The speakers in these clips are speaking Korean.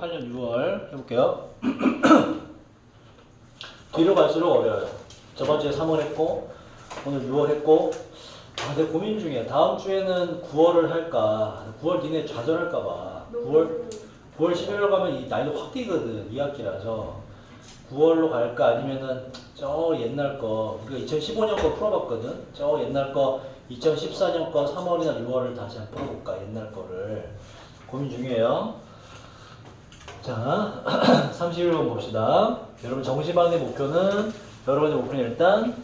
2018년 6월 해볼게요. 뒤로 갈수록 어려워요. 저번 주에 3월 했고 오늘 6월 했고 내가 고민 중이야. 다음 주에는 9월을 할까? 9월 니네 좌절할까봐. 9월 11월 가면 이 나이도 확 뛰거든. 2학기라서 9월로 갈까? 아니면은 저 옛날 거 우리가 2015년 거 풀어봤거든. 저 옛날 거 2014년 거 3월이나 6월을 다시 한번 풀어볼까? 옛날 거를 고민 중이에요. 자, 31번 봅시다. 여러분 정시반의 목표는 여러분의 목표는 일단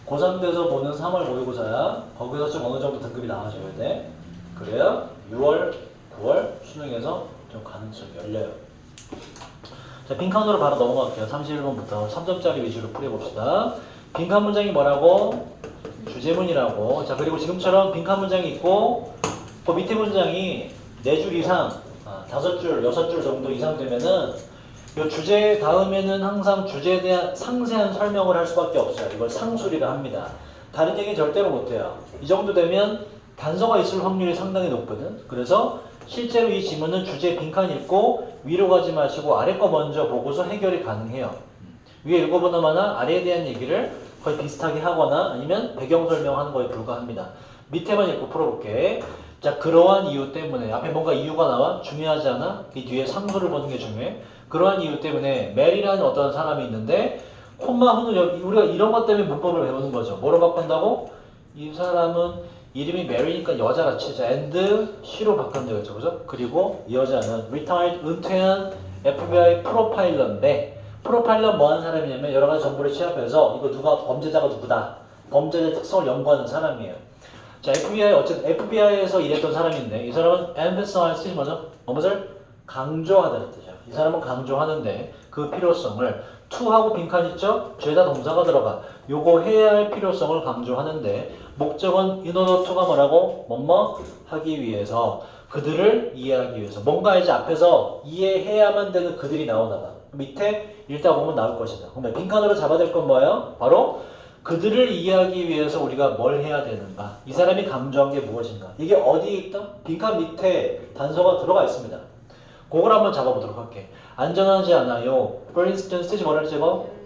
고3 돼서 보는 3월 모의고사야. 거기서 좀 어느 정도 등급이 나와줘야 돼. 그래야 6월, 9월 수능에서 좀 가능성이 열려요. 자, 빈칸으로 바로 넘어갈게요. 31번부터 3점짜리 위주로 풀어봅시다. 빈칸 문장이 뭐라고? 주제문이라고. 자, 그리고 지금처럼 빈칸 문장이 있고 그 밑에 문장이 4줄 이상 5줄, 6줄 정도 이상 되면은 이 주제 다음에는 항상 주제에 대한 상세한 설명을 할 수밖에 없어요. 이걸 상술이라 합니다. 다른 얘기 절대로 못해요. 이 정도 되면 단서가 있을 확률이 상당히 높거든. 그래서 실제로 이 지문은 주제 빈칸 읽고 위로 가지 마시고 아래 거 먼저 보고서 해결이 가능해요. 위에 읽어보나마나 아래에 대한 얘기를 거의 비슷하게 하거나 아니면 배경 설명하는 거에 불과합니다. 밑에만 읽고 풀어볼게. 자, 그러한 이유 때문에 앞에 뭔가 이유가 나와? 중요하지 않아? 이 뒤에 상수를 보는 게 중요해. 그러한 이유 때문에 메리라는 어떤 사람이 있는데 콤마 후는 우리가 이런 것 때문에 문법을 배우는 거죠. 뭐로 바꾼다고? 이 사람은 이름이 메리니까 여자가 치자. and she로 바꾼다 그죠? 그죠? 그리고 이 여자는 retired 은퇴한 FBI 프로파일러인데 프로파일러 뭐 하는 사람이냐면 여러 가지 정보를 취합해서 이거 누가 범죄자가 누구다. 범죄자의 특성을 연구하는 사람이에요. 자, FBI 어쨌든 FBI에서 일했던 사람인데 이 사람은 emphasize 뜻이 뭐죠? 무엇을 강조하다는 뜻이야. 이 사람은 강조하는데 그 필요성을 to하고 빈칸 있죠? 죄다 동사가 들어가. 요거 해야 할 필요성을 강조하는데 목적은 in order to가 뭐라고? 뭐뭐 하기 위해서 그들을 이해하기 위해서 뭔가 이제 앞에서 이해해야만 되는 그들이 나오나 봐. 밑에 읽다 보면 나올 것이다. 그러면 빈칸으로 잡아야 될 건 뭐예요? 바로 그들을 이해하기 위해서 우리가 뭘 해야 되는가? 이 사람이 강조한 게 무엇인가? 이게 어디에 있다? 빈칸 밑에 단서가 들어가 있습니다. 그걸 한번 잡아보도록 할게. 안전하지 않아요. For instance, 뜻이 뭐라 했지?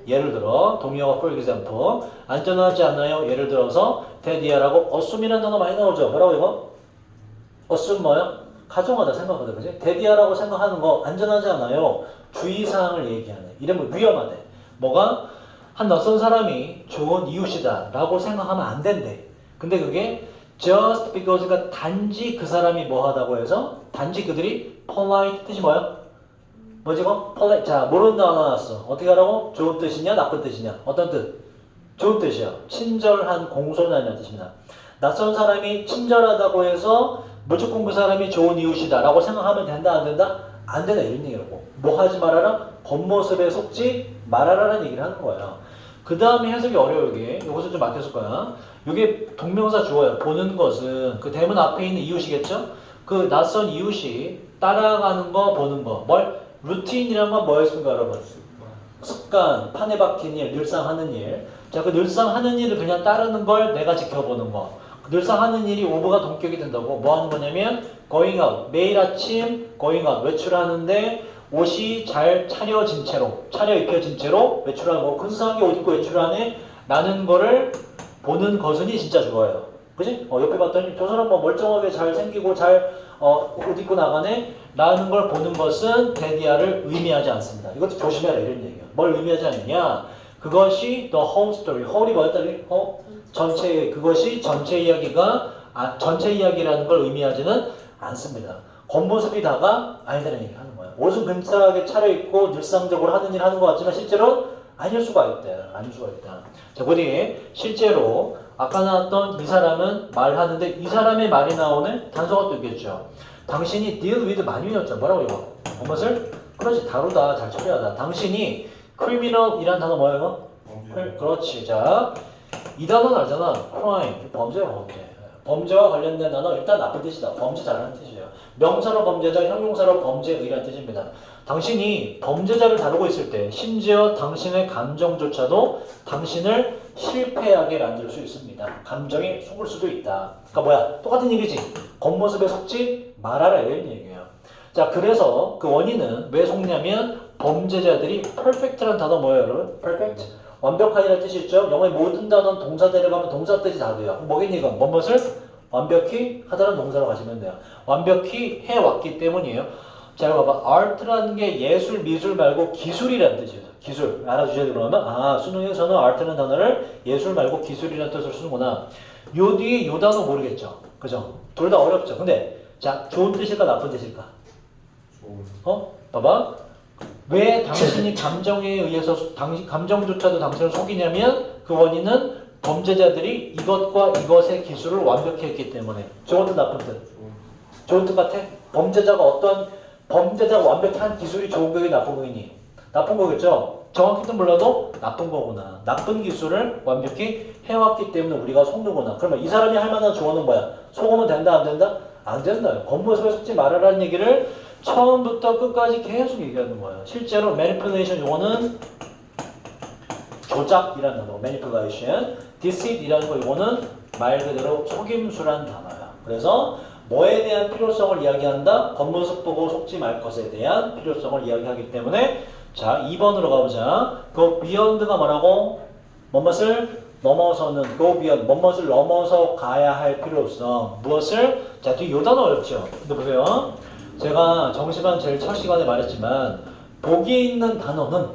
예를 들어, 동의어가 for example. 안전하지 않아요. 예를 들어서, 대디아라고 assume이라는 단어 많이 나오죠. 뭐라고 이거? assume 뭐야? 가정하다 생각하다, 그지? 대디아라고 생각하는 거 안전하지 않아요. 주의사항을 얘기하네. 이러면 위험하대. 뭐가? 한 낯선 사람이 좋은 이웃이다 라고 생각하면 안 된대. 근데 그게 just because가 단지 그 사람이 뭐 하다고 해서 단지 그들이 polite 뜻이 뭐야? 뭐지 이거? polite. 자, 모르는 단어 나왔어. 어떻게 하라고? 좋은 뜻이냐 나쁜 뜻이냐? 어떤 뜻? 좋은 뜻이야. 친절한 공손하는 뜻입니다. 낯선 사람이 친절하다고 해서 무조건 그 사람이 좋은 이웃이다 라고 생각하면 된다 안 된다? 안 된다 이런 얘기라고. 뭐 하지 말아라? 겉모습에 속지 말아라라는 얘기를 하는 거예요. 그 다음에 해석이 어려워 이게. 이것을 좀 맡겼을 거야. 이게 동명사 주어요. 보는 것은 그 대문 앞에 있는 이웃이겠죠? 그 낯선 이웃이 따라가는 거 보는 거. 뭘? 루틴이란 건 뭐였습니까 여러분? 습관, 판에 박힌 일, 늘상 하는 일. 자, 그 늘상 하는 일을 그냥 따르는 걸 내가 지켜보는 거. 늘상 하는 일이 오브가 동격이 된다고. 뭐 하는 거냐면 going out. 매일 아침 going out. 외출하는데 옷이 잘 차려진 채로, 차려입혀진 채로 외출하고 근사하게 옷 입고 외출하네 라는 거를 보는 것은이 진짜 좋아요. 그지? 옆에 봤더니 저 사람 뭐 멀쩡하게 잘 생기고 잘 옷 입고 나가네 라는 걸 보는 것은 대디아를 의미하지 않습니다. 이것도 조심해라 이런 얘기야. 뭘 의미하지 않느냐? 그것이 the whole story. whole이 뭐였다? 전체, 그것이 전체 이야기가 전체 이야기라는 걸 의미하지는 않습니다. 겉모습이 다가 아니다라는 얘기를 하는 거야. 옷은 근사하게 차려입고 늘상적으로 하는 일 하는 것 같지만 실제로 아닐 수가 있다. 아닐 수가 있다. 자, 우리 실제로 아까 나왔던 이 사람은 말하는데 이 사람의 말이 나오는 단서가 또 있겠죠. 당신이 deal with 많이 외웠죠. 뭐라고 이거? 무엇을? 그렇지. 다루다. 잘 처리하다. 당신이 criminal이란 단어 뭐야 이거? 그렇지. 자, 이 단어는 알잖아. crime. 범죄야 범죄. 범죄와 관련된 단어 일단 나쁜 뜻이다. 범죄 잘하는 뜻이에요. 명사로 범죄자, 형용사로 범죄의란 뜻입니다. 당신이 범죄자를 다루고 있을 때 심지어 당신의 감정조차도 당신을 실패하게 만들 수 있습니다. 감정에 속을 수도 있다. 그러니까 뭐야? 똑같은 얘기지. 겉모습에 속지 말아라 이런 얘기예요. 자, 그래서 그 원인은 왜 속냐면 범죄자들이 perfect라는 단어 뭐예요, 여러분? perfect? 완벽한이라는 뜻이 있죠? 영어의 모든 단어는 동사 데려가면 동사 뜻이 다 돼요. 뭐겠니 이건? 무엇을? 완벽히 하다는 동사로 가시면 돼요. 완벽히 해왔기 때문이에요. 자, 이거 봐봐. art라는 게 예술, 미술 말고 기술이라는 뜻이에요. 기술. 알아주셔야 그러면 수능에서는 art라는 단어를 예술 말고 기술이라는 뜻으로 쓰는구나. 요 뒤에 요 단어 모르겠죠? 그죠? 둘 다 어렵죠? 근데 자, 좋은 뜻일까 나쁜 뜻일까? 봐봐. 왜 당신이 감정에 의해서 감정조차도 당신을 속이냐면 그 원인은 범죄자들이 이것과 이것의 기술을 완벽히 했기 때문에. 좋은 뜻 나쁜 뜻? 좋은 뜻 같아? 범죄자가 완벽히 한 기술이 좋은 거니 나쁜 거니? 나쁜 거겠죠? 정확히는 몰라도 나쁜 거구나. 나쁜 기술을 완벽히 해왔기 때문에 우리가 속는구나. 그러면 이 사람이 할 만한 조언은 뭐야? 속으면 된다 안 된다? 안 된다. 겉모습에 속지 말아라는 얘기를 처음부터 끝까지 계속 얘기하는 거예요. 실제로 manipulation 요거는 조작이라는 단어, manipulation, deceit이라는 거 요거는 말 그대로 속임수라는 단어야. 그래서 뭐에 대한 필요성을 이야기한다? 겉모습 보고 속지 말 것에 대한 필요성을 이야기하기 때문에 자 2번으로 가보자. go beyond가 뭐라고? 뭐뭇을 넘어서는 go beyond, 뭐뭇을 넘어서 가야 할 필요성. 무엇을? 자 뒤에 요 단어 어렵죠? 근데 보세요. 제가 정시반 제일 첫 시간에 말했지만 보기에 있는 단어는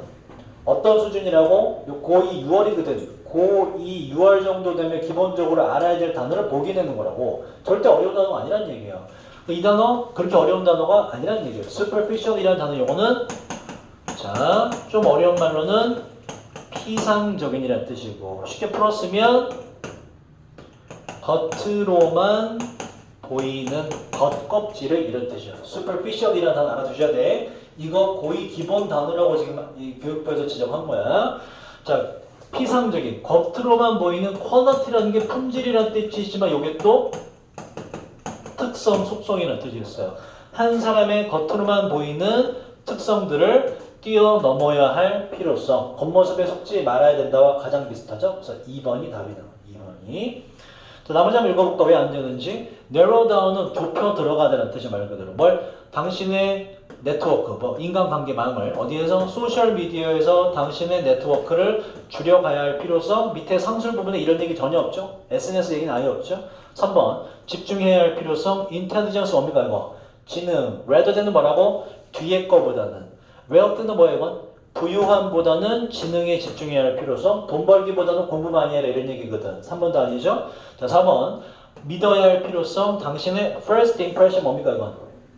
어떤 수준이라고? 고2 6월이거든. 고2 6월 정도 되면 기본적으로 알아야 될 단어를 보기 내는 거라고. 절대 어려운 단어가 아니란 얘기예요. 이 단어 그렇게 어려운 단어가 아니란 얘기예요. superficial이라는 단어 요거는 자, 좀 어려운 말로는 피상적인이라는 뜻이고 쉽게 풀었으면 겉으로만 보이는 겉껍질을 이런 뜻이야. superficial이라는 단어 알아두셔야 돼. 이거 고2 기본 단어라고 지금 이 교육부에서 지적한 거야. 자, 피상적인 겉으로만 보이는 quality라는 게 품질이라는 뜻이 있지만 이게 또 특성, 속성이라는 뜻이 있어요. 한 사람의 겉으로만 보이는 특성들을 뛰어넘어야 할 필요성. 겉모습에 속지 말아야 된다와 가장 비슷하죠. 그래서 2번이 답이다. 2번이. 자, 나머지 한번 읽어볼까? 왜 안 되는지. narrow down은 좁혀 들어가다는 뜻이 말 그대로. 뭘? 당신의 네트워크, 인간관계망을 어디에서? 소셜미디어에서 당신의 네트워크를 줄여가야 할 필요성. 밑에 상술 부분에 이런 얘기 전혀 없죠? SNS 얘기는 아예 없죠? 3번 집중해야 할 필요성. intelligence 뭡니까 이거? 지능. rather than은 뭐라고? 뒤에 거보다는. wealth는 뭐야 이건? 부유함보다는 지능에 집중해야 할 필요성. 돈 벌기보다는 공부 많이 해라 이런 얘기거든. 3번도 아니죠? 자 4번 믿어야 할 필요성. 당신의 first impression 뭡니까 이건?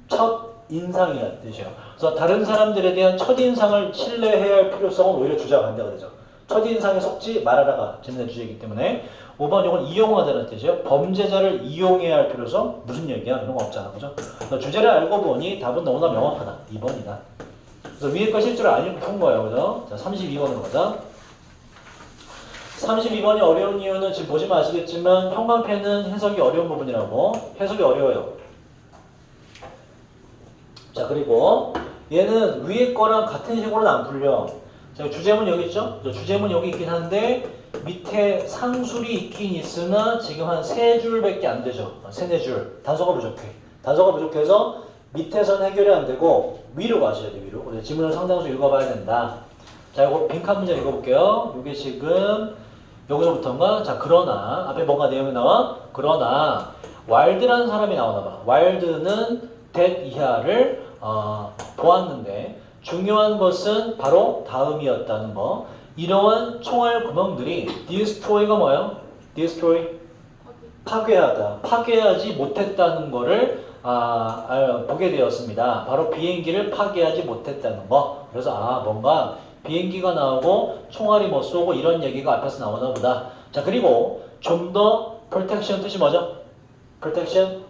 첫 인상이라는 뜻이에요. 그래서 다른 사람들에 대한 첫인상을 신뢰해야 할 필요성은 오히려 주장한다 그러죠. 첫인상에 속지 말아라가 재밌는 주제이기 때문에 5번 이건 이용하다는 뜻이에요. 범죄자를 이용해야 할 필요성 무슨 얘기야? 이런 거 없잖아. 그죠? 주제를 알고 보니 답은 너무나 명확하다. 2번이다. 그래서 위에 거 실제로 안 읽고 푼 거예요. 그죠? 자, 32번으로 가자. 32번이 어려운 이유는 지금 보시면 아시겠지만 형광펜은 해석이 어려운 부분이라고. 해석이 어려워요. 자, 그리고 얘는 위에 거랑 같은 식으로는 안 풀려. 자, 주제문 여기 있죠? 주제문 여기 있긴 한데 밑에 상술이 있긴 있으나 지금 한 3줄밖에 안 되죠. 3, 4줄. 단서가 부족해. 단서가 부족해서 밑에선 해결이 안 되고 위로 가셔야 돼. 위로. 그래서 지문을 상당수 읽어봐야 된다. 자, 이거 빈칸 문제 읽어볼게요. 이게 지금 여기서부터인가? 자, 그러나 앞에 뭔가 내용이 나와? 그러나 와일드라는 사람이 나오나봐. 와일드는 that 이하를 보았는데 중요한 것은 바로 다음이었다는 거. 이러한 총알 구멍들이 destroy가 뭐예요? destroy? 파괴하다. 파괴하지 못했다는 거를 보게 되었습니다. 바로 비행기를 파괴하지 못했다는 거. 그래서 뭔가 비행기가 나오고 총알이 못 쏘고 이런 얘기가 앞에서 나오나 보다. 자, 그리고 좀 더 protection 뜻이 뭐죠? protection?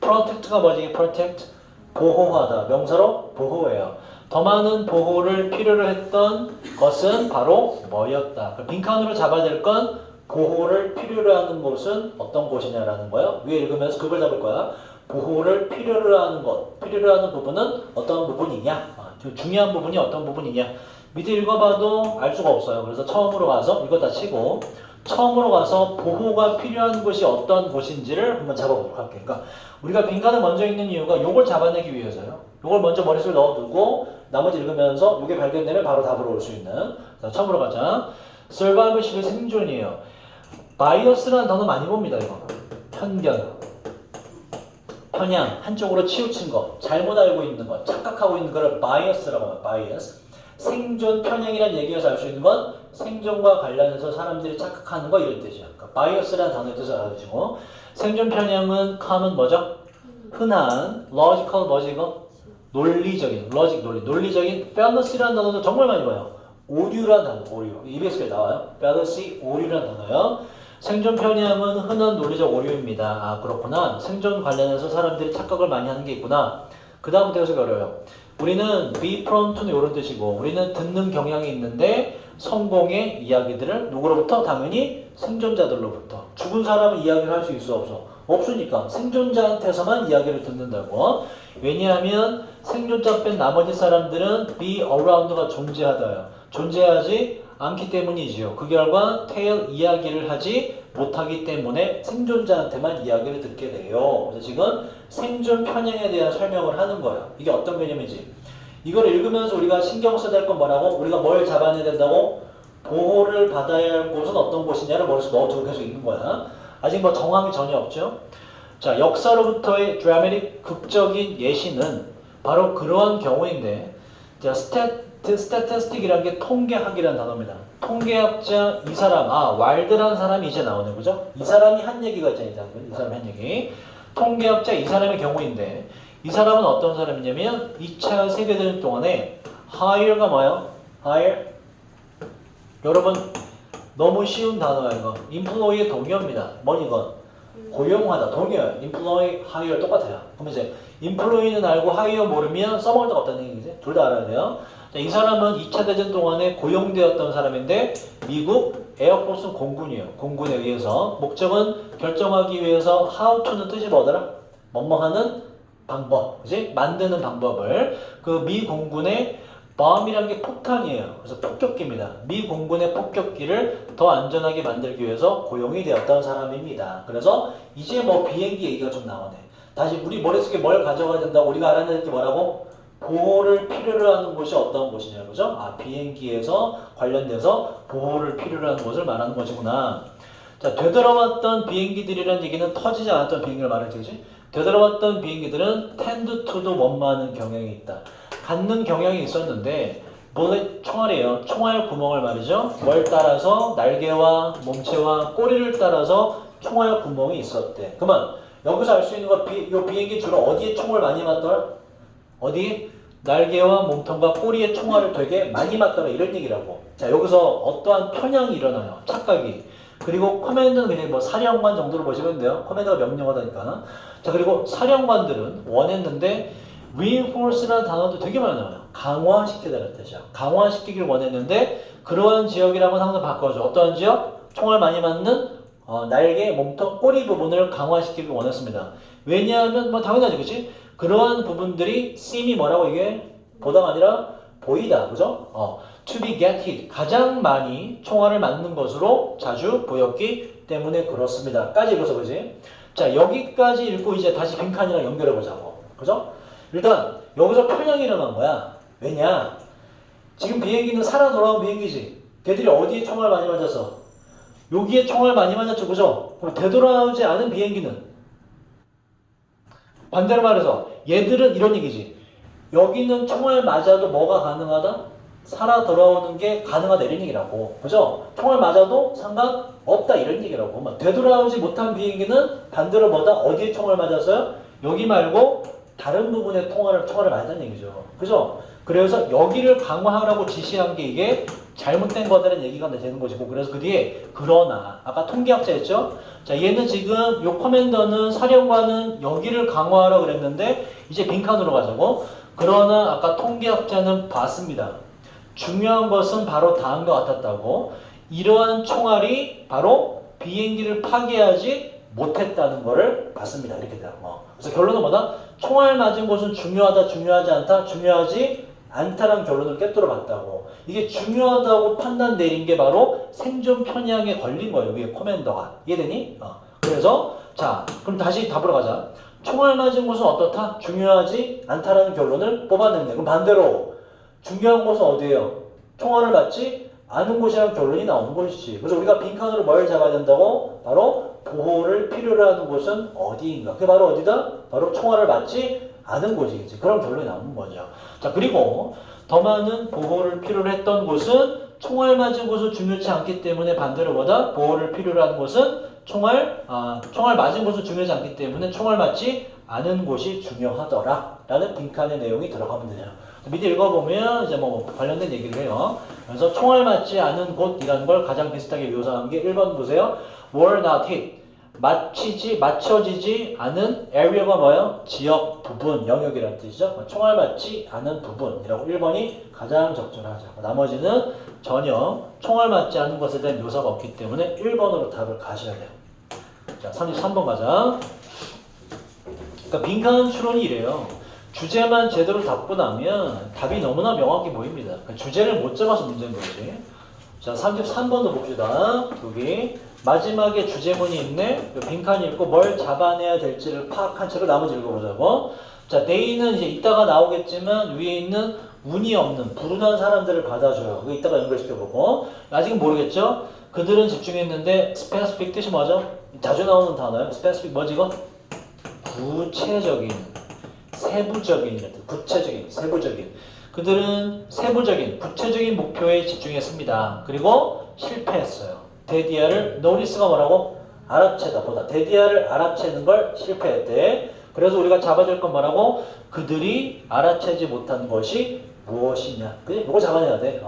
protect가 뭐지? protect? 보호하다. 명사로 보호해요. 더 많은 보호를 필요로 했던 것은 바로 뭐였다. 빈칸으로 잡아야 될 건 보호를 필요로 하는 곳은 어떤 곳이냐라는 거예요. 위에 읽으면서 그걸 잡을 거야. 보호를 필요로 하는 것, 필요로 하는 부분은 어떤 부분이냐? 중요한 부분이 어떤 부분이냐? 밑에 읽어봐도 알 수가 없어요. 그래서 처음으로 가서 이거 다 치고 처음으로 가서 보호가 필요한 곳이 어떤 곳인지를 한번 잡아보도록 할게요. 그러니까 우리가 빈칸을 먼저 읽는 이유가 요걸 잡아내기 위해서요. 이걸 먼저 머릿속에 넣어두고 나머지 읽으면서 이게 발견되면 바로 답으로 올 수 있는. 자, 처음으로 가자. survivorship의 생존이에요. 바이어스라는 단어 많이 봅니다. 이거 편견, 편향, 한쪽으로 치우친 거, 잘못 알고 있는 거, 착각하고 있는 거를 바이어스라고 해요. 바이어스. 생존 편향이라는 얘기에서 알 수 있는 건 생존과 관련해서 사람들이 착각하는 거 이런 뜻이야. 그러니까 바이어스라는 단어의 뜻을 알아두시고 생존 편향은 common 뭐죠? 흔한 logical 뭐지 이거? 논리적인 논리적인 fallacy라는 단어도 정말 많이 봐요. 오류라는 단어, 오류. EBS에 나와요. fallacy, 오류라는 단어요. 생존 편향은 흔한 논리적 오류입니다. 아 그렇구나. 생존 관련해서 사람들이 착각을 많이 하는 게 있구나. 그 다음부터 해석이 어려워요. 우리는 be prone to는 이런 뜻이고 우리는 듣는 경향이 있는데 성공의 이야기들을 누구로부터? 당연히 생존자들로부터. 죽은 사람은 이야기를 할 수 있어 없어? 없으니까 생존자한테서만 이야기를 듣는다고. 왜냐하면 생존자 뺀 나머지 사람들은 be around가 존재하다요. 존재하지 않기 때문이지요. 그 결과 tell 이야기를 하지 못하기 때문에 생존자한테만 이야기를 듣게 돼요. 그래서 지금 생존 편향에 대한 설명을 하는 거야. 이게 어떤 개념이지? 이걸 읽으면서 우리가 신경 써야 될 건 뭐라고? 우리가 뭘 잡아내야 된다고? 보호를 받아야 할 곳은 어떤 곳이냐를 머릿속에 넣어두고 계속 읽는 거야. 아직 뭐 정황이 전혀 없죠. 자, 역사로부터의 드라마틱 극적인 예시는 바로 그러한 경우인데, 자, 스태티스틱이라는 게 통계학이라는 단어입니다. 통계학자 이 사람, 왈드라는 사람이 이제 나오네, 그죠? 이 사람이 한 얘기가 있잖아요. 이 사람이 한 얘기. 통계학자 이 사람의 경우인데, 이 사람은 어떤 사람이냐면 2차 세계대전 동안에 hire가 뭐예요? hire? 여러분 너무 쉬운 단어야 이거. employee의 동의어입니다. 뭐니건? 고용하다, 동의어요. employee, hire 똑같아요. 그럼 이제 employee는 알고 hire 모르면 써먹을 데가 없다는 얘기지. 둘 다 알아야 돼요. 자, 이 사람은 2차 대전 동안에 고용되었던 사람인데 미국 에어포스 공군이에요. 공군에 의해서 목적은 결정하기 위해서 how to는 뜻이 뭐더라? 뭐뭐하는 방법, 그지? 만드는 방법을 그 미 공군의 bomb이라는 게 폭탄이에요. 그래서 폭격기입니다. 미 공군의 폭격기를 더 안전하게 만들기 위해서 고용이 되었던 사람입니다. 그래서 이제 뭐 비행기 얘기가 좀 나오네. 다시 우리 머릿속에 뭘 가져가야 된다고 우리가 알아야 될 게 뭐라고? 보호를 필요로 하는 곳이 어떤 곳이냐, 그죠? 비행기에서 관련돼서 보호를 필요로 하는 곳을 말하는 것이구나. 자, 되돌아왔던 비행기들이라는 얘기는 터지지 않았던 비행기를 말할 때지. 되돌아왔던 비행기들은 tend to도 원만한 경향이 있다. 갖는 경향이 있었는데 물론 총알이에요. 총알 구멍을 말이죠. 뭘 따라서 날개와 몸체와 꼬리를 따라서 총알 구멍이 있었대. 그러면 여기서 알 수 있는 거 이 비행기 주로 어디에 총을 많이 맞더라? 어디? 날개와 몸통과 꼬리에 총알을 되게 많이 맞더라 이런 얘기라고. 자, 여기서 어떠한 편향이 일어나요. 착각이. 그리고 커맨드는 그냥 뭐 사령관 정도로 보시면 돼요. 커맨드가 명령하다니까. 자, 그리고 사령관들은 원했는데 reinforce라는 단어도 되게 많이 나와요. 강화시키다라는 뜻이야. 강화시키기를 원했는데 그러한 지역이라면 항상 바꿔줘. 어떠한 지역? 총알 많이 맞는 날개, 몸통, 꼬리 부분을 강화시키길 원했습니다. 왜냐하면 뭐 당연하지, 그치? 그러한 부분들이 seem이 뭐라고 이게 보다가 아니라 보이다, 그죠? to be get hit 가장 많이 총알을 맞는 것으로 자주 보였기 때문에 그렇습니다. 까지 읽어서 그지? 자, 여기까지 읽고 이제 다시 빈칸이랑 연결해 보자고, 그죠? 일단 여기서 편향이 일어난 거야. 왜냐? 지금 비행기는 살아 돌아온 비행기지. 걔들이 어디에 총알 많이 맞았어? 여기에 총알 많이 맞았죠, 그죠? 그럼 되돌아오지 않은 비행기는 반대로 말해서 얘들은 이런 얘기지. 여기는 총알 맞아도 뭐가 가능하다? 살아 돌아오는 게 가능하다 이런 얘기라고. 그죠? 총알 맞아도 상관없다 이런 얘기라고. 되돌아오지 못한 비행기는 반대로 뭐다? 어디에 총알 맞았어요? 여기 말고 다른 부분에 총알을 맞았다는 얘기죠. 그죠? 그래서 여기를 강화하라고 지시한 게 이게 잘못된 거다라는 얘기가 되는 것이고, 그래서 그 뒤에 그러나 아까 통계학자 했죠? 자, 얘는 지금 요 커맨더는 사령관은 여기를 강화하라 그랬는데 이제 빈칸으로 가자고. 그러나 아까 통계학자는 봤습니다. 중요한 것은 바로 다음과 같았다고. 이러한 총알이 바로 비행기를 파괴하지 못했다는 것을 봤습니다. 이렇게 돼요. 그래서 결론은 뭐다? 총알 맞은 것은 중요하다, 중요하지 않다, 중요하지 않다라는 결론을 꿰뚫어 봤다고. 이게 중요하다고 판단 내린 게 바로 생존 편향에 걸린 거예요. 위에 커맨더가. 이해되니? 그래서 자, 그럼 다시 답으로 가자. 총알 맞은 곳은 어떻다? 중요하지 않다라는 결론을 뽑아냈네. 그럼 반대로 중요한 곳은 어디예요? 총알을 맞지 않은 곳이라는 결론이 나오는 것이지. 그래서 우리가 빈칸으로 뭘 잡아야 된다고? 바로 보호를 필요로 하는 곳은 어디인가? 그게 바로 어디다? 바로 총알을 맞지 않은 곳이겠지. 그런 결론이 나오는 거죠. 자, 그리고 더 많은 보호를 필요로 했던 곳은 총알 맞은 곳은 중요치 않기 때문에 반대로 뭐다? 보호를 필요로 하는 곳은 총알 맞은 곳은 중요하지 않기 때문에 총알 맞지 않은 곳이 중요하더라 라는 빈칸의 내용이 들어가면 되네요. 밑에 읽어보면 이제 뭐 관련된 얘기를 해요. 그래서 총알 맞지 않은 곳이라는 걸 가장 비슷하게 묘사한 게 1번 보세요. were not hit. 맞춰지지 않은 area가 뭐예요? 지역, 부분, 영역이라는 뜻이죠. 총알 맞지 않은 부분이라고 1번이 가장 적절하죠. 나머지는 전혀 총알 맞지 않은 것에 대한 묘사가 없기 때문에 1번으로 답을 가셔야 돼요. 자, 33번 가자. 그러니까 빈칸 추론이 이래요. 주제만 제대로 잡고 나면 답이 너무나 명확히 보입니다. 그러니까 주제를 못 잡아서 문제인 거지. 자, 33번도 봅시다. 여기 마지막에 주제문이 있네. 빈칸이 있고 뭘 잡아내야 될지를 파악한 채로 나머지 읽어보자고. 자, they는 이제 이따가 나오겠지만 위에 있는 운이 없는 불운한 사람들을 받아줘요. 그거 이따가 연결시켜보고. 아직은 모르겠죠? 그들은 집중했는데 specific 뜻이 뭐죠? 자주 나오는 단어예요. specific 뭐지 이거? 구체적인, 세부적인, 구체적인, 세부적인. 그들은 세부적인, 구체적인 목표에 집중했습니다. 그리고 실패했어요. 데디아를 노리스가 뭐라고? 알아채다 보다. 데디아를 알아채는 걸 실패했대. 그래서 우리가 잡아야 될 건 뭐라고? 그들이 알아채지 못한 것이 무엇이냐. 그지? 이거 잡아내야 돼.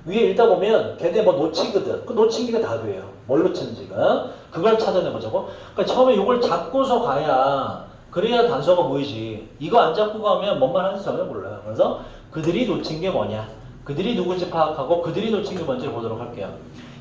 위에 읽다 보면 걔네 뭐 놓치거든. 그 놓친 게 답이에요. 뭘 놓치는지가. 그걸 찾아내보자고. 그러니까 처음에 이걸 잡고서 가야 그래야 단서가 보이지. 이거 안 잡고 가면 뭔 말 하는지 전혀 몰라요. 그래서 그들이 놓친 게 뭐냐. 그들이 누군지 파악하고 그들이 놓친 게 뭔지를 보도록 할게요.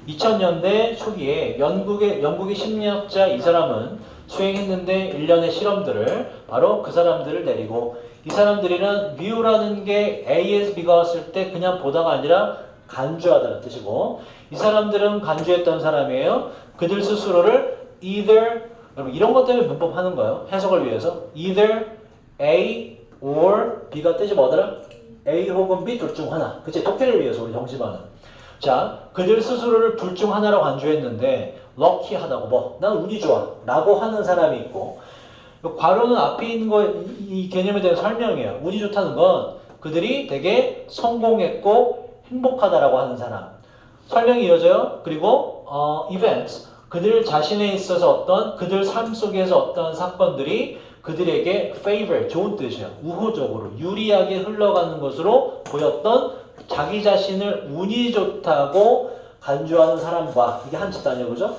2000년대 초기에 영국의 심리학자 이 사람은 수행했는데 일련의 실험들을 바로 그 사람들을 내리고 이 사람들이란 view라는 게 A에서 B가 왔을 때 그냥 보다가 아니라 간주하다는 뜻이고 이 사람들은 간주했던 사람이에요. 그들 스스로를 either 여러분 이런 것 때문에 문법 하는 거예요. 해석을 위해서 either A or B가 뜻이 뭐더라? A 혹은 B 둘 중 하나. 그치? 독해를 위해서 우리 정시반은. 자, 그들 스스로를 둘 중 하나로 간주했는데 럭키하다고 뭐 난 운이 좋아 라고 하는 사람이 있고 괄호는 앞에 있는 거 이 개념에 대한 설명이에요. 운이 좋다는 건 그들이 되게 성공했고 행복하다라고 하는 사람. 설명이 이어져요. 그리고 events 그들 자신에 있어서 어떤 그들 삶 속에서 어떤 사건들이 그들에게 favor 좋은 뜻이에요. 우호적으로 유리하게 흘러가는 것으로 보였던 자기 자신을 운이 좋다고 간주하는 사람과 이게 한 집단이에요. 그죠?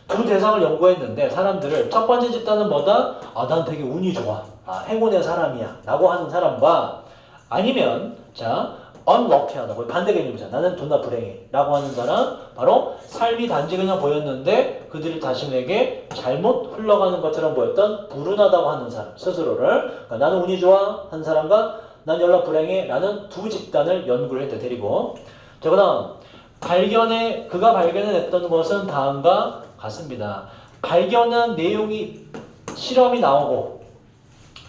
두 대상을 연구했는데 사람들을 첫 번째 집단은 뭐다? 난 되게 운이 좋아. 행운의 사람이야. 라고 하는 사람과 아니면 자 unlucky하다. 반대 개념이잖아. 나는 존나 불행해. 라고 하는 사람 바로 삶이 단지 그냥 보였는데 그들이 자신에게 잘못 흘러가는 것처럼 보였던 불운하다고 하는 사람 스스로를 그러니까 나는 운이 좋아 한 사람과 난 연락 불행해 라는 두 집단을 연구를 했대 데리고 자 그다음 그가 발견해냈던 것은 다음과 같습니다. 발견한 내용이 실험이 나오고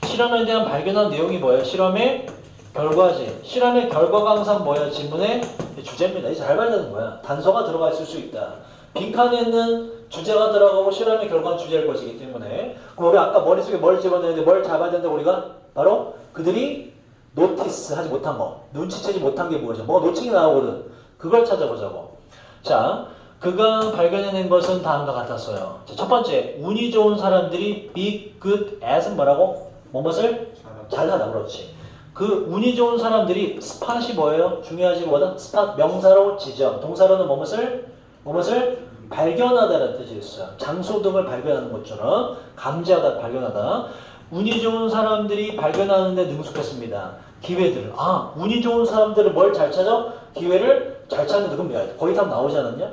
실험에 대한 발견한 내용이 뭐예요? 실험의 결과지. 실험의 결과가 항상 뭐예요? 질문의 주제입니다. 이제 잘 봐야 되는 거야. 단서가 들어가 있을 수 있다. 빈칸에는 주제가 들어가고 실험의 결과는 주제일 것이기 때문에 그럼 우리 아까 머릿속에 뭘 집어넣는데 뭘 잡아야 된다고 우리가? 바로 그들이 노티스 하지 못한 거. 눈치채지 못한 게 무엇이야? 뭐가 놓친 게 나오거든. 그걸 찾아보자고. 자, 그가 발견해낸 것은 다음과 같았어요. 자, 첫 번째, 운이 좋은 사람들이 be good at은 뭐라고? 무엇을? 잘하다. 그렇지. 그 운이 좋은 사람들이 스팟이 뭐예요? 중요하지 뭐다? 스팟 명사로 지정. 동사로는 무엇을? 발견하다라는 뜻이 있어요. 장소 등을 발견하는 것처럼 감지하다, 발견하다. 운이 좋은 사람들이 발견하는데 능숙했습니다. 기회들. 운이 좋은 사람들은 뭘 잘 찾아? 기회를 잘 찾는데 그럼 거의 다 나오지 않았냐?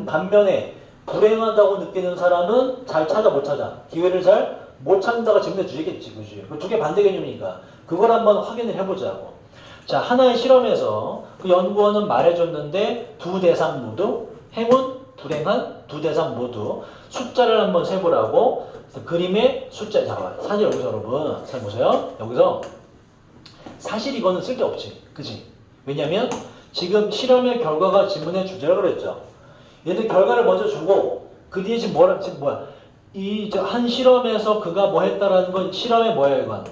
반면에 불행하다고 느끼는 사람은 잘 찾아 못 찾아? 기회를 잘 못 찾는다가 질문해 주겠지. 그지? 두 개 반대 개념이니까 그걸 한번 확인을 해보자고. 자, 하나의 실험에서 그 연구원은 말해줬는데 두 대상 모두 행운, 불행한 두 대상 모두 숫자를 한번 세보라고 그림의 숫자, 잠깐만. 사실 여기서 여러분, 잘 보세요. 여기서 사실 이거는 쓸데없지. 그지? 왜냐면 지금 실험의 결과가 지문의 주제라고 그랬죠. 얘들 결과를 먼저 주고 그 뒤에 지금 뭐야? 이 한 실험에서 그가 뭐 했다라는 건 실험의 뭐야 이건?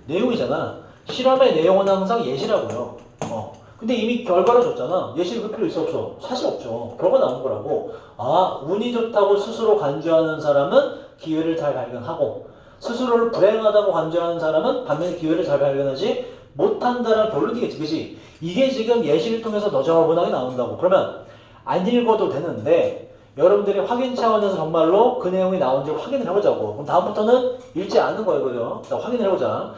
내용이잖아. 실험의 내용은 항상 예시라고요. 근데 이미 결과를 줬잖아. 예시 그 필요 있어 없어? 사실 없죠. 결과 나온 거라고. 아, 운이 좋다고 스스로 간주하는 사람은 기회를 잘 발견하고 스스로를 불행하다고 간주하는 사람은 반면에 기회를 잘 발견하지 못한다는 결론이겠지. 그치? 이게 지금 예시를 통해서 너저분하게 나온다고. 그러면 안 읽어도 되는데 여러분들이 확인 차원에서 정말로 그 내용이 나온지 확인을 해보자고. 그럼 다음부터는 읽지 않는 거예요. 그죠? 자, 확인을 해보자.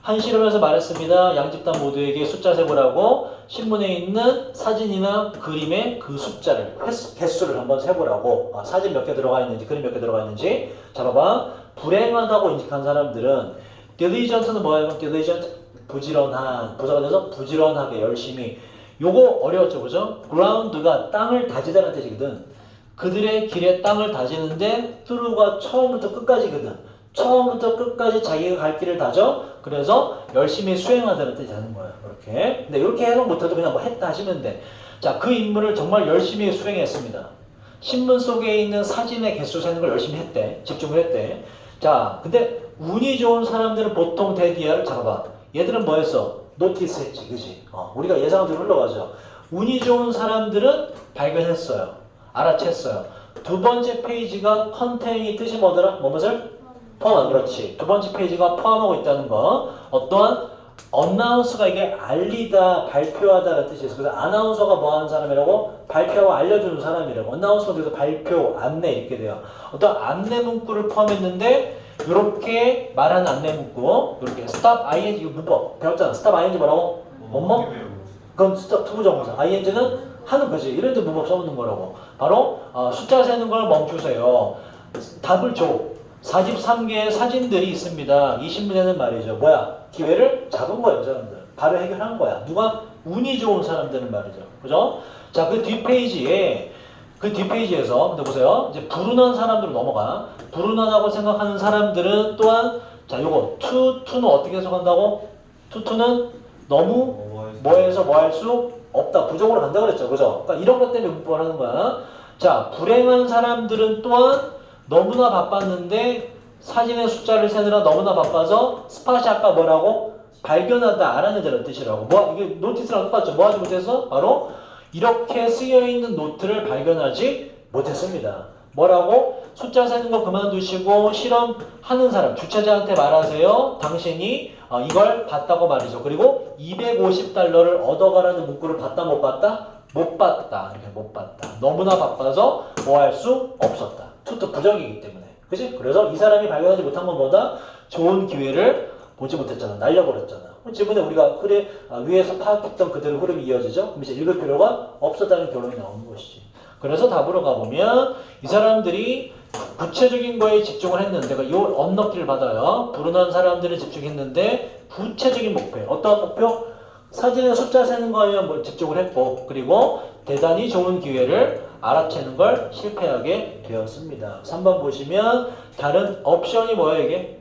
한 실험에서 말했습니다. 양집단 모두에게 숫자 세보라고 신문에 있는 사진이나 그림의 그 숫자를 개수를 한번 세보라고. 사진 몇 개 들어가 있는지 그림 몇 개 들어가 있는지. 자 봐봐. 불행하다고 인식한 사람들은 diligent는 뭐예요? diligent 부지런한 부사가 돼서 부지런하게 열심히. 요거 어려웠죠, 그죠? ground가 땅을 다지다는 뜻이거든. 그들의 길에 땅을 다지는데 through가 처음부터 끝까지거든. 처음부터 끝까지 자기가 갈 길을 다져. 그래서 열심히 수행하다는 뜻이 되는 거예요. 이렇게. 근데 이렇게 해석 못해도 그냥 뭐 했다 하시면 돼. 자, 그 임무를 정말 열심히 수행했습니다. 신문 속에 있는 사진의 개수 세는 걸 열심히 했대. 집중을 했대. 자, 근데 운이 좋은 사람들은 보통 대디아를 잡아봐. 얘들은 뭐 했어? 노티스 했지. 그지? 우리가 예상한 대로 흘러가죠. 운이 좋은 사람들은 발견했어요. 알아챘어요. 두 번째 페이지가 컨테인이 뜻이 뭐더라? 뭐뭇을? 포함. 그렇지. 두 번째 페이지가 포함하고 있다는 거. 어떠한 어나운서가 이게 알리다, 발표하다라는 뜻이 있어요. 그래서 아나운서가 뭐 하는 사람이라고? 발표하고 알려주는 사람이라고. 어나운서가 그래서 발표, 안내 이렇게 돼요. 어떤 안내 문구를 포함했는데 이렇게 말하는 안내 문구. 이렇게 stop ing 이거 문법 배웠잖아. stop ing 뭐라고? 뭐뭐? 그럼 stop 투부정사. ing는 하는 거지. 이럴 때 문법 써놓는 거라고. 바로 숫자 세는 걸 멈추세요. 답을 줘. 43개의 사진들이 있습니다. 이 신문에는 말이죠. 뭐야? 기회를 잡은 거예요, 사람들. 바로 해결한 거야. 누가? 운이 좋은 사람들은 말이죠. 그죠? 자, 그 뒷페이지에서, 근데 보세요. 이제 불운한 사람들로 넘어가. 불운하다고 생각하는 사람들은 또한, 자, 요거, 투는 어떻게 해석한다고? 투는 너무 뭐해서 뭐 할 수 없다. 부정으로 간다 그랬죠. 그죠? 그러니까 이런 것 때문에 문법을 하는 거야. 자, 불행한 사람들은 또한 너무나 바빴는데 사진의 숫자를 세느라 너무나 바빠서 스팟이 아까 뭐라고? 발견하다, 알아내다는 뜻이라고. 이게 노티스랑 똑같죠. 뭐 하지 못해서? 바로 이렇게 쓰여있는 노트를 발견하지 못했습니다. 뭐라고? 숫자 세는 거 그만두시고 실험하는 사람, 주최자한테 말하세요. 당신이 이걸 봤다고 말이죠. 그리고 $250를 얻어가라는 문구를 봤다 못 봤다? 못 봤다. 이렇게 못 봤다. 너무나 바빠서 뭐 할 수 없었다. 투도 부정이기 때문에. 그치? 그래서 이 사람이 발견하지 못한 건 뭐다? 좋은 기회를 보지 못했잖아. 날려버렸잖아. 지금은 우리가 위에서 파악했던 그대로 흐름이 이어지죠? 그럼 이제 읽을 필요가 없었다는 결론이 나오는 것이지. 그래서 답으로 가보면 이 사람들이 구체적인 거에 집중을 했는데 이 언넣기를 받아요. 불운한 사람들이 집중했는데 구체적인 목표. 어떤 목표? 사진에 숫자 세는 거에 집중을 했고 그리고 대단히 좋은 기회를 알아채는 걸 실패하게 되었습니다. 3번 보시면 다른 옵션이 뭐예요 이게?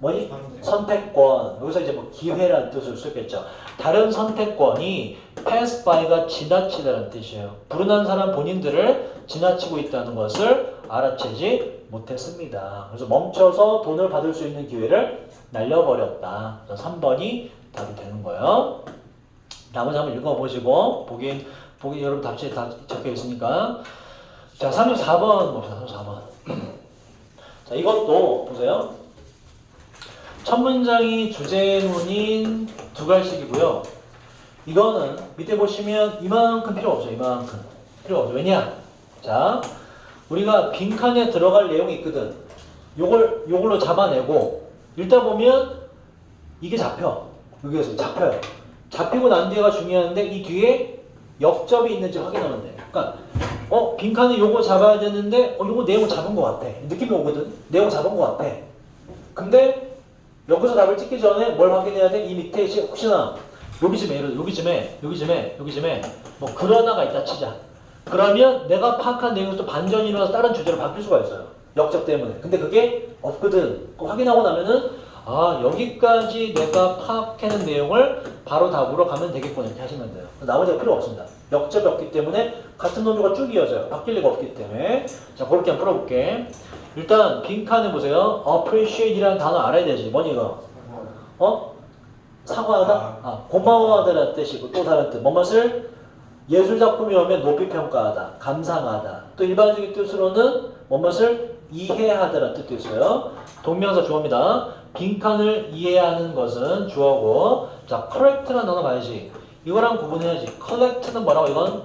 뭐니? 선택권. 여기서 이제 뭐 기회라는 뜻을 쓰겠죠. 다른 선택권이 pass by가 지나치다는 뜻이에요. 불운한 사람 본인들을 지나치고 있다는 것을 알아채지 못했습니다. 그래서 멈춰서 돈을 받을 수 있는 기회를 날려버렸다. 3번이 답이 되는 거예요. 나머지 한번 읽어보시고 보긴 여러분 답지에 다 적혀 있으니까. 자, 34번 봅시다. 34번. 자, 이것도 보세요. 첫 문장이 주제문인 두 갈식이고요. 이거는 밑에 보시면 이만큼 필요 없죠. 이만큼 필요 없죠. 왜냐? 자, 우리가 빈칸에 들어갈 내용이 있거든. 요걸로 잡아내고 읽다 보면 이게 잡혀. 여기에서 잡혀요. 잡히고 난 뒤가 중요한데 이 뒤에 역접이 있는지 확인하면 돼. 그러니까 빈칸에 요거 잡아야 되는데 요거 내용 잡은 것 같아. 느낌이 오거든. 내용 잡은 것 같아. 근데 여기서 답을 찍기 전에 뭘 확인해야 돼? 이 밑에 혹시나 여기쯤에 뭐 그러나가 있다 치자. 그러면 내가 파악한 내용에서 또 반전이 일어나서 다른 주제로 바뀔 수가 있어요. 역적 때문에. 근데 그게 없거든. 확인하고 나면은 아 여기까지 내가 파악하는 내용을 바로 답으로 가면 되겠구나 이렇게 하시면 돼요. 나머지가 필요 없습니다. 역적이 없기 때문에 같은 논조가 쭉 이어져요. 바뀔 리가 없기 때문에. 자 그렇게 한번 풀어볼게. 일단 빈칸에 보세요. appreciate이라는 단어 알아야 되지. 뭐니 이거? 사과하다? 고마워하다라는 뜻이고 또 다른 뜻. 뭐뭇을 예술작품이 오면 높이 평가하다, 감상하다. 또 일반적인 뜻으로는 뭐뭇을 이해하다라는 뜻도 있어요. 동명사 주어입니다. 빈칸을 이해하는 것은 주어고 자, correct라는 단어 봐야지. 이거랑 구분해야지. collect는 뭐라고 이건?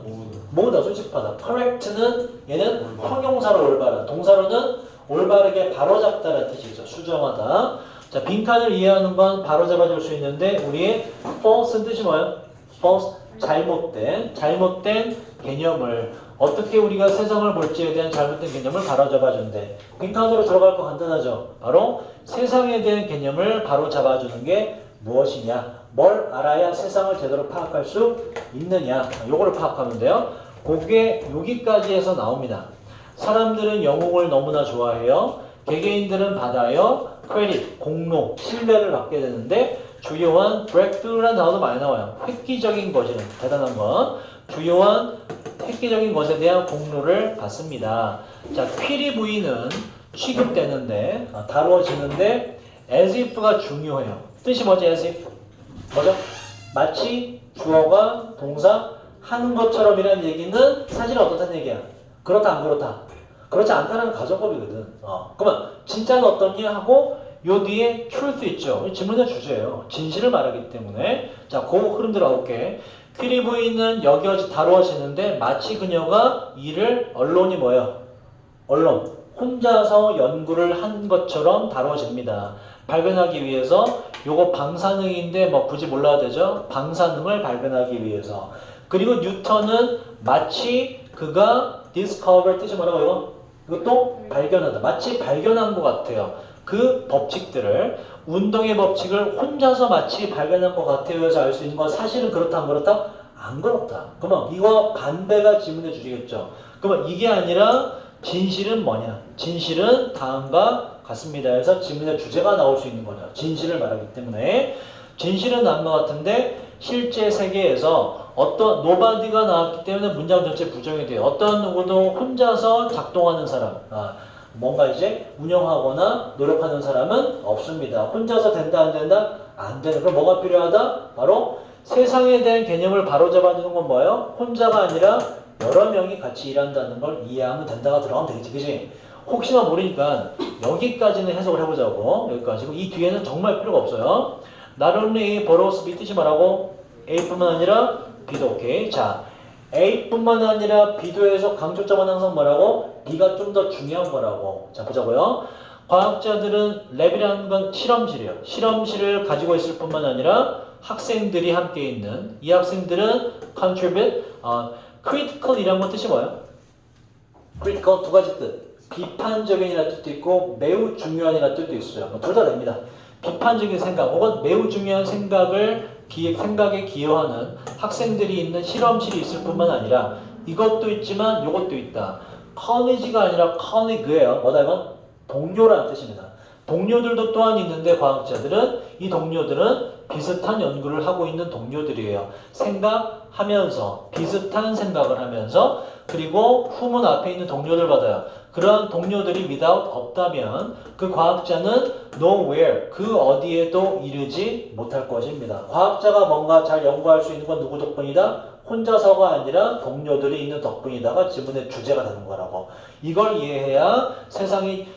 모으다, 수집하다. correct는 얘는 형용사로 올바른, 동사로는 올바르게 바로잡다라는 뜻이 있어. 수정하다. 자, 빈칸을 이해하는 건 바로잡아줄 수 있는데 우리의 false는 뜻이 뭐예요? false, 잘못된 개념을 어떻게 우리가 세상을 볼지에 대한 잘못된 개념을 바로잡아준대. 빈칸으로 들어갈 거 간단하죠. 바로 세상에 대한 개념을 바로잡아주는 게 무엇이냐, 뭘 알아야 세상을 제대로 파악할 수 있느냐, 요거를 파악하면 돼요. 그게 여기까지 해서 나옵니다. 사람들은 영웅을 너무나 좋아해요. 개개인들은 받아요. 크레딧, 공로, 신뢰를 받게 되는데 주요한 breakthrough라는 단어도 많이 나와요. 획기적인 것이는 대단한 것. 주요한 획기적인 것에 대한 공로를 받습니다. 자, 퀴리 부위는 취급되는데 다루어지는데 as if가 중요해요. 뜻이 뭐지 as if? 뭐죠? 마치 주어가 동사 하는 것처럼이라는 얘기는 사실은 어떻다는 얘기야? 그렇다 안 그렇다? 그렇지 않다는 가정법이거든. 그러면 진짜는 어떠냐 하고 요 뒤에 truth 있죠. 질문의 주제예요. 진실을 말하기 때문에. 자, 그 흐름 들어볼게. 퀴리 부인은 다루어지는데 마치 그녀가 이를 언론이 뭐예요? 언론. 혼자서 연구를 한 것처럼 다루어집니다. 발견하기 위해서 요거 방사능인데 뭐 굳이 몰라야 되죠? 방사능을 발견하기 위해서. 그리고 뉴턴은 마치 그가 discover 뜻이 뭐라고 이거? 이것도 발견하다. 마치 발견한 것 같아요. 그 법칙들을 운동의 법칙을 혼자서 마치 발견한 것 같아요 해서 알 수 있는 건 사실은 그렇다 안 그렇다? 안 그렇다. 그러면 이거 반대가 질문해 주시겠죠. 그러면 이게 아니라 진실은 뭐냐? 진실은 다음과 같습니다 해서 질문의 주제가 나올 수 있는 거죠. 진실을 말하기 때문에 진실은 다음과 같은데 실제 세계에서 어떤 노바디가 나왔기 때문에 문장 전체 부정이 돼요. 어떤 누구도 혼자서 작동하는 사람, 뭔가 이제 운영하거나 노력하는 사람은 없습니다. 혼자서 된다 안 된다? 안 되는. 그럼 뭐가 필요하다? 바로 세상에 대한 개념을 바로잡아주는 건 뭐예요? 혼자가 아니라 여러 명이 같이 일한다는 걸 이해하면 된다가 들어가면 되겠지, 그치? 혹시나 모르니까 여기까지는 해석을 해보자고. 여기까지고 이 뒤에는 정말 필요가 없어요. Not only borrows be 뜻이 뭐라고? A뿐만 아니라 B도 오케이. 자, A뿐만 아니라 B도에서 강조점은 항상 뭐라고? B가 좀 더 중요한 거라고. 자, 보자고요. 과학자들은 랩이라는 건 실험실이에요. 실험실을 가지고 있을 뿐만 아니라 학생들이 함께 있는 이 학생들은 contribute, critical이라는 건 뜻이 뭐예요? critical 두 가지 뜻. 비판적인이라는 뜻도 있고 매우 중요한이라는 뜻도 있어요. 둘 다 됩니다. 비판적인 생각 혹은 매우 중요한 생각에 기여하는 학생들이 있는 실험실이 있을 뿐만 아니라 이것도 있지만 이것도 있다. college가 아니라 colleague예요. 뭐다 이건? 동료라는 뜻입니다. 동료들도 또한 있는데 과학자들은 이 동료들은 비슷한 연구를 하고 있는 동료들이에요. 생각하면서 비슷한 생각을 하면서 그리고 후문 앞에 있는 동료들 받아요. 그러한 동료들이 without 없다면 그 과학자는 nowhere 그 어디에도 이르지 못할 것입니다. 과학자가 뭔가 잘 연구할 수 있는 건 누구 덕분이다? 혼자서가 아니라 동료들이 있는 덕분이다가 지문의 주제가 되는 거라고. 이걸 이해해야 세상에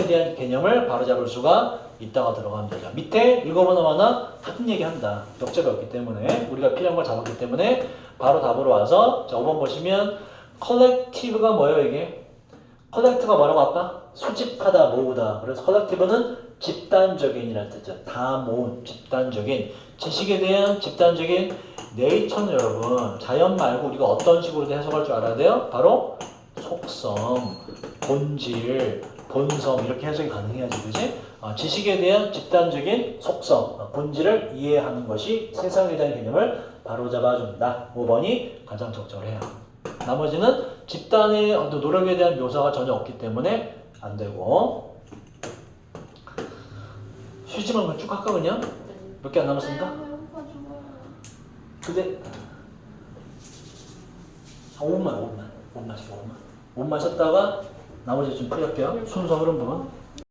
대한 개념을 바로잡을 수가 있다가 들어가면 되죠. 밑에 읽어보나마나 같은 얘기한다. 역제가 없기 때문에 우리가 필요한 걸 잡았기 때문에 바로 답으로 와서 자 5번 보시면 collective가 뭐예요 이게? collect가 뭐라고 아까? 수집하다, 모으다. 그래서 collective는 집단적인이라는 뜻이죠. 다 모은, 집단적인. 지식에 대한 집단적인 네이처는 여러분 자연 말고 우리가 어떤 식으로 해석할 줄 알아야 돼요? 바로 속성, 본질, 본성 이렇게 해석이 가능해야지 그지? 지식에 대한 집단적인 속성, 본질을 이해하는 것이 세상에 대한 개념을 바로잡아준다. 5번이 가장 적절해요. 나머지는 집단의 노력에 대한 묘사가 전혀 없기 때문에 안 되고. 쉬지만 그냥 쭉 할까 그냥? 몇 개 안 남았습니까? 배고파 죽어요. 근데 5분만 쉬고 5분만 쉬었다가 나머지 좀 풀이할게요. 순서 흐름 부분.